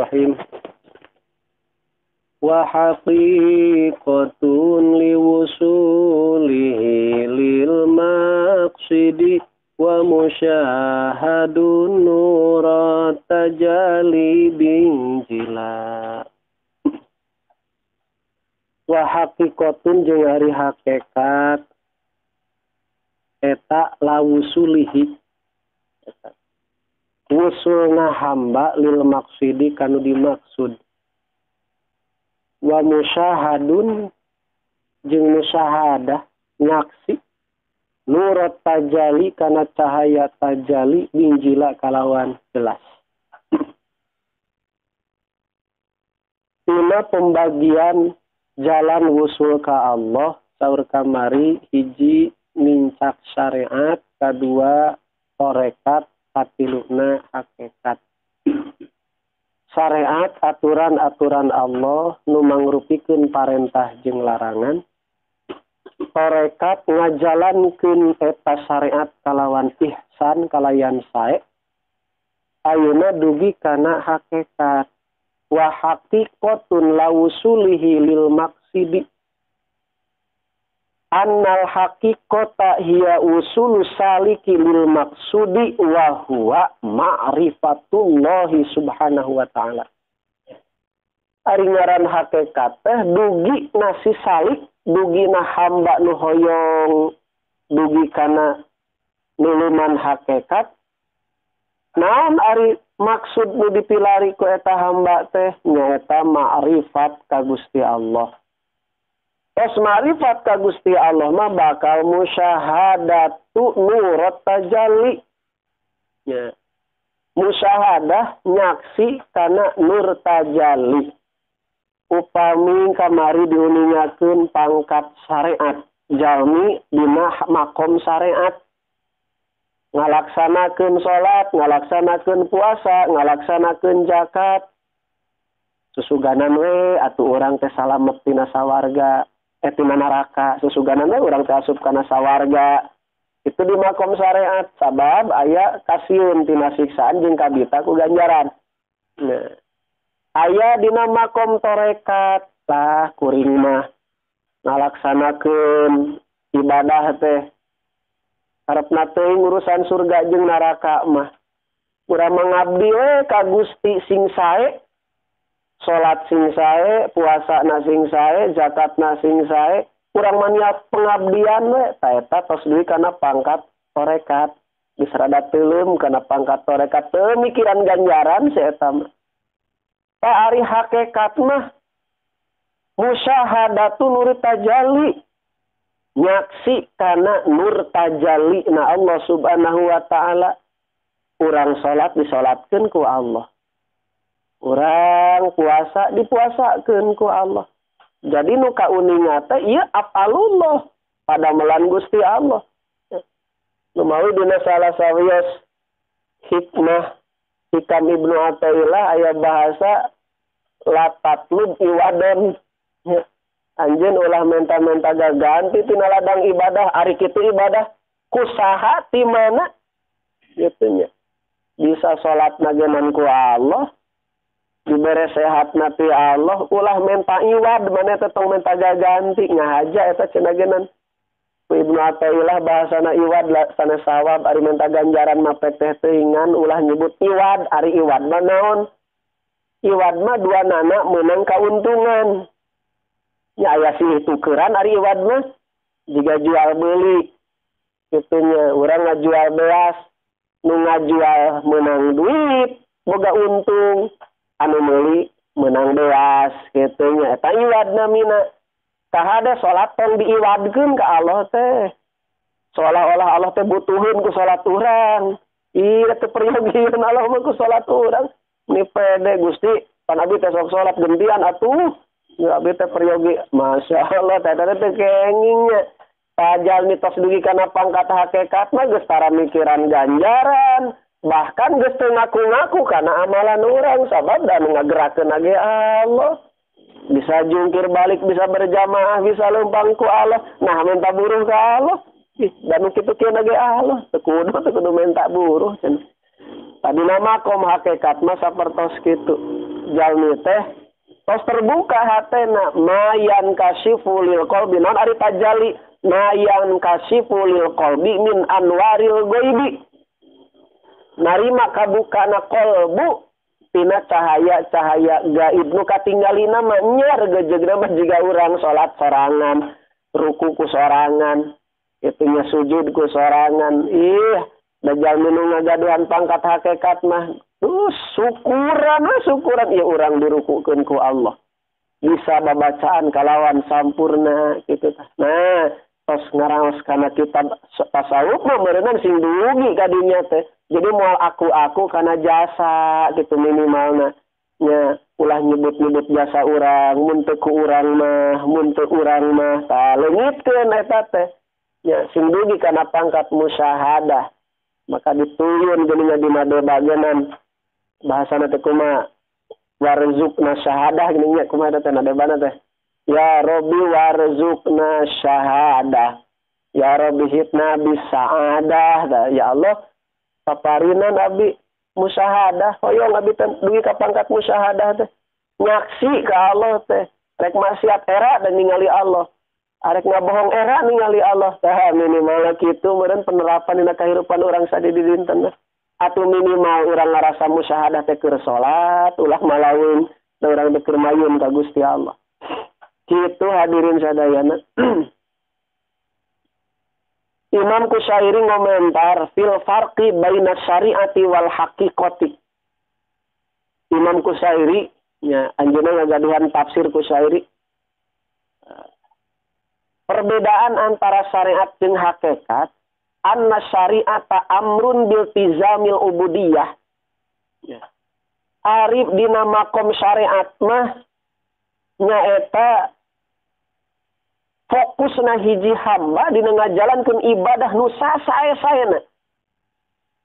Bismillahirrahmanirrahim. Wa haqiqatun liwusulihi lil maqsidi wa musyahadun nurat tajali binjila. Wa haqiqatun jeung ari hakikat eta lawusulihi wusulna hamba lil maksidi kanu dimaksud. Wa musyahadun jeung musyahadah nyaksi nurat tajali kana cahaya tajali binjila kalawan jelas. Ina pembagian jalan wusul ka Allah saur kamari hiji mincak syariat, kedua torekat, katiluna hakikat. Syariat aturan-aturan Allah nu mangrupikeun parentah jeung larangan. Torekat ngajalankeun eta syariat kalawan ihsan kalayan sae. Ayeuna dugi kana hakikat. Wa haqiqatun lawusulihi lil maqsidi. Annal haqiqata hiya usulu saliki lil maqsudi wa huwa ma'rifatullahi subhanahu wa ta'ala. Ari ngaran hakikat teh dugi nasi salik, dugi na hamba nu hoyong dugi kana nuluman hakikat. Naon ari maksud nu dipilari ku eta hamba teh nyaeta ma'rifat ka Gusti Allah. Tos ma'rifat ka Gusti Allah mah bakal musyahadatu nurat tajalli. Ya. Musyahadah nyaksi kana nur tajalli. Upami kamari diuningakeun pangkat syariat, jalmi dina makom syariat. Ngalaksanakeun salat, ngalaksanakeun puasa, ngalaksanakeun zakat. Susuganan we atuh urang teh salamet tina sawarga. Tina neraka susuganan we urang teh asup kana sawarga. Itu di makom syariat sabab aya kasieun tina siksaan jeung kabita ku ganjaran. Nah, aya dina makom torekat lah kuring mah ngalaksanakeun ibadah teh harapna teuing urusan surga jeung neraka mah. Urang mangabdi we ka Gusti sing sae. Salat sing sae, puasa na sing sae, zakat na sing sae, kurang maniat pengabdian we, taeta tos duwi kana pangkat torekat. Disrada teuleum kana pangkat torekat, teu mikiran ganjaran si eta mah. Ta ari hakikat mah musyahadatu nur tajalli. Nyaksi kana nur tajalli na Allah subhanahu wa ta'ala. Urang salat disolatkeun ku Allah. Urang puasa dipuasakeun ku Allah. Jadi nu kauninga teh ieu afalullah padamelan Gusti Allah. Nu mawi dina salah sawios hikmah Hikam Ibnu Athaillah aya bahasa la tatlub iwadan. Anjeun ulah menta-menta gaganti tina ladang ibadah, ari kitu ibadah kusaha ti mana? Kitu nya. Bisa salat nagenan ku Allah. Dibere sehat nati Allah, ulah menta iwad, mana tetong menta gaganti, ngahaja eta cenagenan. Ibnu Athaillah bahasana iwad sana sawab, ari menta ganjaran mah peteh teuingan, ulah nyebut iwad, ari iwad mah naon? Iwad mah dua nana meunang kauntungan. Ya aya sih tukeran ari iwad mah, jika jual beli. Kitunya, urang ngajual beas, nu ngajual meunang duit, boga untung. Anu meuli menang beas kitunya eta iwad namina. Kahada salat tong diiwadkeun ka Allah teh. Seolah-olah Allah teh butuheun ku salat urang. Ieu teh peryogian Allah mah ku salat urang. Ni pede Gusti pan abi teh sok salat gentian atuh. Ya abi teh peryogi. Masyaallah teh teh kengingnya. Tajal mitos dugi kana pangkat hakikat mah geus tara mikiran ganjaran. Bahkan geus teu ngaku-ngaku kana amalan urang sabab da ngagerakeun age Allah. Bisa jungkir balik, bisa berjamaah, bisa lempang ku Allah. Nah minta buruh ka Allah. Dan kitu kieu age Allah. Teu kudu minta buruh cenah. Tadi nama kom hakikat mah sapertos kitu. Jalmi teh tos terbuka hatena mayan kasyifu lil qalbi non ari tajali mayan kasyifu lil qalbi min anwaril ghaibi. Narima kabukana qalbu tina cahaya-cahaya gaib nu katinggalina mah nyer gejegna mah jiga urang salat sorangan, ruku ku sorangan, itunya sujud ku sorangan. Dajal minu ngagaduhan pangkat hakikat mah syukuran ya urang dirukukeun ku Allah. Bisa babacaan kalawan sampurna gitu tah. Nah, tos ngaraos kana kitab tasawuf mah meureunna sing dugi ka dinya teh. Jadi moal aku kana jasa gitu minimalna. Nya ulah nyebut-nyebut jasa urang, mun teu ku urang mah tah leungitkeun eta teh. Nya sing dugi kana pangkat musyahadah. Maka dituyun geuninga dina bagenan bahasana teh kumaha warzuqna syahadah geuninga kumaha teh nadebana teh ya Rabbi warzuqna syahadah ya Rabbi hitna bisaadah ya Allah paparina nabi musyahadah hoyong abi teh dugi ka pangkat musyahadah teh nyaksi ka Allah teh rek maksiat era dan ningali Allah arek ngabohong era ningali Allah tah minimal kitu meureun penerapan dina kahirupan urang sadi di dinten atuh minimal urang ngarasa musyahadah teh keur salat ulah malawin da urang teh keur mayun ka Gusti Allah. Kitu hadirin sadayana. Imam Kusyairi ngomentar fil farqi baina syariati wal haqiqati. Imam Kusyairi nya anjeunna ngagaduhan tafsir Kusyairi. Perbedaan antara syariat jeung hakikat, anna syariata amrun bil tizamil ubudiyah. Ya. Arif dina makom syariat mah nyaeta fokusna hiji hamba dina ngajalankeun ibadah nu sasae-saena.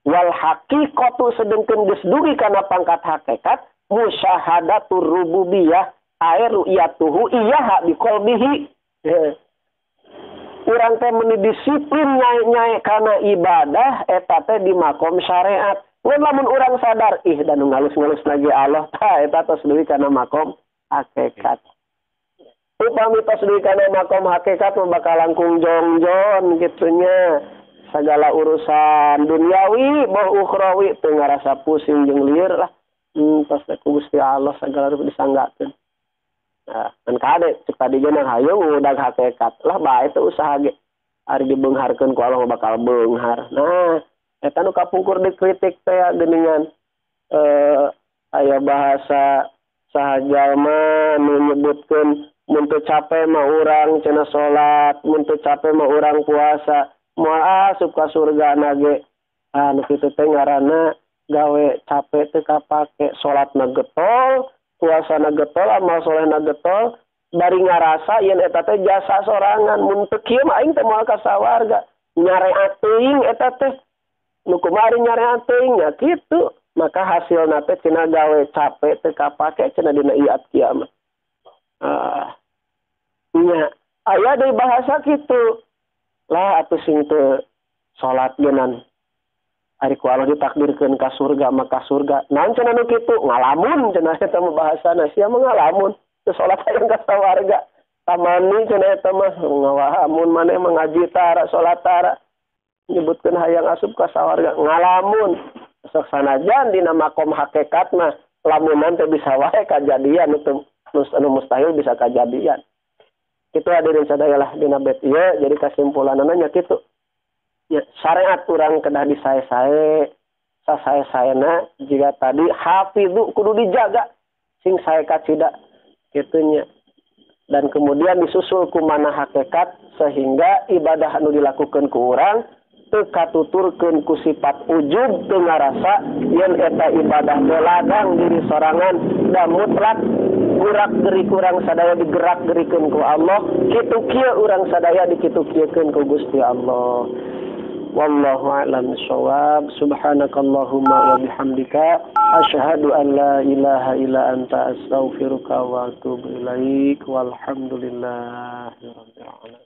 Wal haqiqatu sedengkeun geus dugi kana pangkat hakikat musyahadatur rububiyah airu iyatuhu iyaha biqalbihi. Ya. Urang teh meuni disiplin nyai kana ibadah eta teh di makom syariat. Mun lamun urang sadar dan nu ngalus-ngalus lagi Allah tah eta tos dugi kana makom hakikat. Upami tos dugi kana makom hakikat mah bakal langkung jongjon gitunya. Segala urusan duniawi boh ukhrawi teu ngarasa pusing jeung lieur lah. Tos teh Gusti Allah segala rupa disanggakeun. Nah, kan kade cek tadi jeung hayung udah hakikat lah bae teh usaha ge ari dibeungharkeun ku Allah bakal beunghar. Nah, eta nu kapungkur dikritik teh geuningan aya bahasa saha jalma nu nyebutkeun mun teu capek mah urang cenah salat, mun teu capek mah urang puasa, moal asup ka surgana ge. Nu kitu teh ngaranna gawe capek teh kapake salatna getol, puasana getol, amal solehna getol, bari ngarasa yen eta teh jasa sorangan mun teu kieu mah aing teh moal ka sawarga nyareat teuing eta teh nu kumaha nyareat teuing nya kitu maka hasilna teh cenah gawe capek teu kapake cenah dina iat kiamat. Nya aya deui bahasa kitu lah atuh sing teu salat geunan ari ku Allah ditakdirkeun ka surga maka surga. Naon cenah nu kitu? Ngalamun cenah eta mah bahasana sia mah ngalamun. Teu salat hayang ka sawarga. Tamani cenah eta mah ngalamun maneh mah ngaji tara salat tara. Nyebutkeun hayang asup ka sawarga ngalamun. Sok sanajan dina makom hakikat mah lamunan teh bisa wae kajadian anu mustahil bisa kajadian. Kitu hadirin sadaya dina bait ieu jadi kesimpulanna nya kitu. Ya, syariat urang kedah disae-sae sasae-saena jika tadi hafizu kudu dijaga sing sae kacida kitunya dan kemudian disusul ku mana hakikat sehingga ibadah anu dilakukeun ku urang teu katuturkeun ku sifat ujub teu ngarasa yen eta ibadah teh ladang diri sorangan da mutlak gerak gerik urang sadaya digerak gerikeun ku Allah kitu kieu urang sadaya dikitu kieukeun ku Gusti Allah. Wallahu a'lam bishawab. Subhanakallahumma wa bihamdika asyhadu an la ilaha illa anta astaghfiruka wa atubu ilaik. Walhamdulillahirabbil alamin.